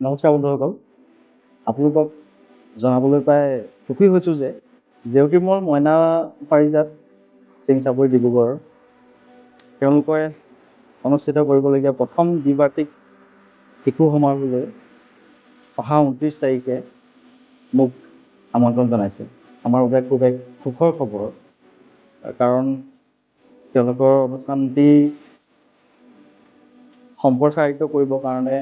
নমস্কাৰ বন্ধুসকল, আপোনালোকক জনাবলৈ পাই সুখী হৈছোঁ যে জেউতি মোৰ মইনা পাৰিজাত সিং চাপৰি ডিব্ৰুগড় তেওঁলোকে অনুষ্ঠিত কৰিবলগীয়া প্ৰথম দ্বিবাৰ্ষিক শিশু সমাৰোহলৈ অহা 29 তাৰিখে মোক আমন্ত্ৰণ জনাইছে। আমাৰ বাবে খুব এক সুখৰ খবৰ, কাৰণ তেওঁলোকৰ অনুষ্ঠানটি সম্প্ৰচাৰিত কৰিবৰ কাৰণে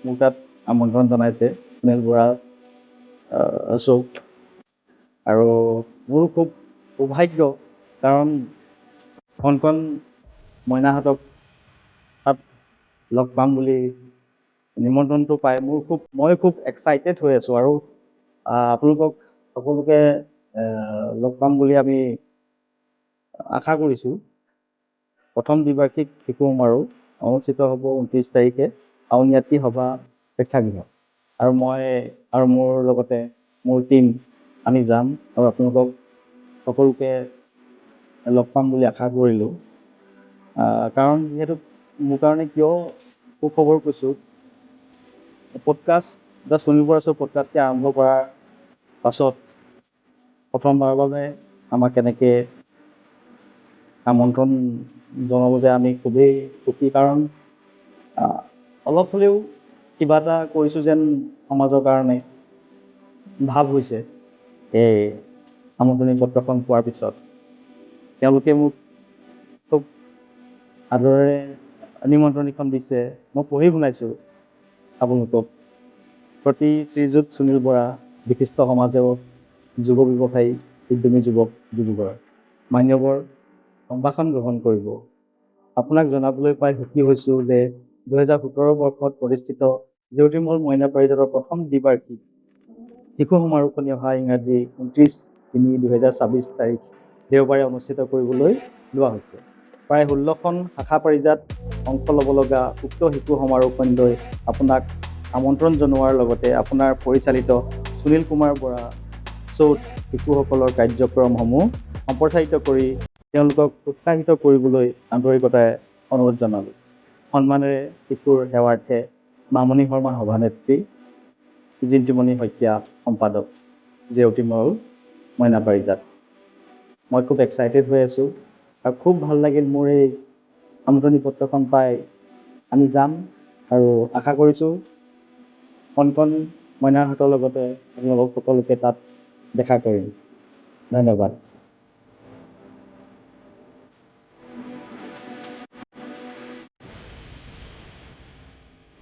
মোক তাত আমন্ত্ৰণ জনাইছে সুনীল বৰা চৌক। আৰু মোৰ খুব সৌভাগ্য, কাৰণ কণ মইনাহঁতক তাত লগ পাম বুলি নিমন্ত্ৰণটো পাই মই খুব এক্সাইটেড হৈ আছোঁ। আৰু আপোনালোকক সকলোকে লগ পাম বুলি আমি আশা কৰিছোঁ। প্ৰথম দ্বিবাৰ্ষিক শিশু সমাৰোহ অনুষ্ঠিত হ'ব 29 তাৰিখে আউনীআটী সভা প্ৰেক্ষাগৃহ। আৰু মই আৰু মোৰ লগতে মোৰ টীম আমি যাম আৰু আপোনালোকক সকলোকে লগ পাম বুলি আশা কৰিলোঁ। কাৰণ যিহেতু মোৰ কাৰণে কিয় সুখবৰ কৈছোঁ, podcast the Sunil Bora show' পডকাষ্টটি আৰম্ভ কৰাৰ পাছত প্ৰথমবাৰৰ বাবে আমাক কেনেকৈ আমন্ত্ৰণ জনাব যে আমি খুবেই সুখী, কাৰণ অলপ হ'লেও কিবা এটা কৰিছোঁ যেন সমাজৰ কাৰণে ভাৱ হৈছে। এই আমন্ত্ৰণী পত্ৰখন পোৱাৰ পিছত তেওঁলোকে মোক খুব আদৰেৰে নিমন্ত্ৰণীখন দিছে। মই পঢ়ি শুনাইছোঁ আপোনালোকক। প্ৰতি শ্ৰীযুত সুনীল বৰা, বিশিষ্ট সমাজসেৱক, যুৱ ব্যৱসায়ী, উদ্যমী যুৱক, ডিব্ৰুগড়। মান্যবৰ সম্ভাষণ গ্ৰহণ কৰিব। আপোনাক জনাবলৈ পাই সুখী হৈছোঁ যে 2017 বৰ্ষত প্ৰতিষ্ঠিত জেউতি মোৰ মইনা পাৰিজাতৰ প্ৰথম দ্বিবাৰ্ষিক শিশু সমাৰোহখনি অহা ইংৰাজী 29/3/2026 তাৰিখ দেওবাৰে অনুষ্ঠিত কৰিবলৈ লোৱা হৈছে। প্ৰায় 16খন শাখা পাৰিজাত অংশ ল'ব লগা উক্ত শিশু সমাৰোহখনিলৈ আপোনাক আমন্ত্ৰণ জনোৱাৰ লগতে আপোনাৰ পৰিচালিত সুনীল কুমাৰ বৰা শ্ব'ত শিশুসকলৰ কাৰ্যক্ৰমসমূহ সম্প্ৰচাৰিত কৰি তেওঁলোকক উৎসাহিত কৰিবলৈ আন্তৰিকতাৰে অনুৰোধ জনালোঁ। সন্মানেৰে শিশুৰ সেৱাৰ্থে মামণি শৰ্মা সভানেত্ৰী, জিন্তুমণি শইকীয়া সম্পাদক, জেউতি মোৰ মইনা পাৰিজাত। মই খুব এক্সাইটেড হৈ আছোঁ আৰু খুব ভাল লাগিল মোৰ এই আমন্ত্ৰণী পত্ৰখন পাই। আমি যাম আৰু আশা কৰিছোঁ কণ মইনাহঁতৰ লগতে আপোনালোক সকলোকে তাত দেখা কৰিম। ধন্যবাদ।